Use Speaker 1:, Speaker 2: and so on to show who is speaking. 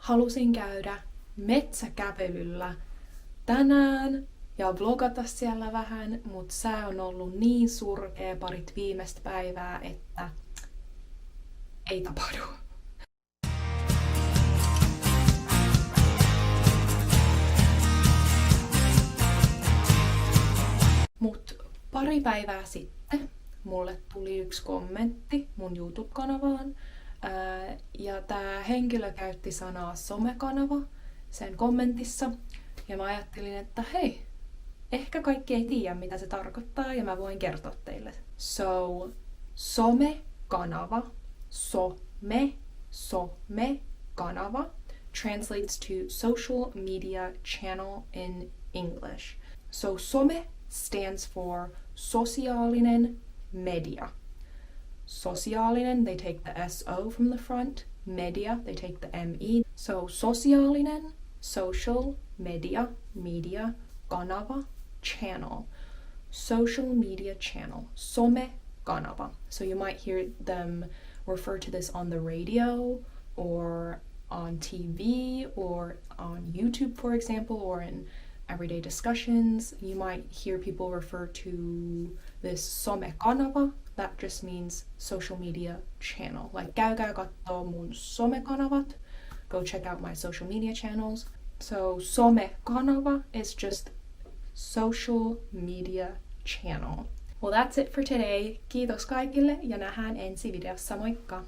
Speaker 1: halusin käydä metsäkävelyllä tänään ja vlogata siellä vähän, mutta sää on ollut niin surkea parit viimeistä päivää, että ei tapahdu. Mut pari päivää sitten mulle tuli yksi kommentti mun YouTube-kanavaan. Ja tää henkilö käytti sanaa somekanava sen kommentissa. Ja mä ajattelin, että hei, ehkä kaikki ei tiedä mitä se tarkoittaa ja mä voin kertoa teille. So, somekanava, somekanava translates to social media channel in English. So some stands for sosiaalinen media. Sosiaalinen, they take the S-O from the front. Media, they take the M-E. So sosiaalinen, social, media, media, kanava, channel. Social media channel, somekanava. So you might hear them refer to this on the radio or on TV or on YouTube, for example, or in everyday discussions. You might hear people refer to this somekanava. That just means social media channel. Like käykää kattoo mun somekanavat. Go check out my social media channels. So somekanava is just social media channel. Well, that's it for today. Kiitos kaikille ja nähdään ensi videossa. Moikka!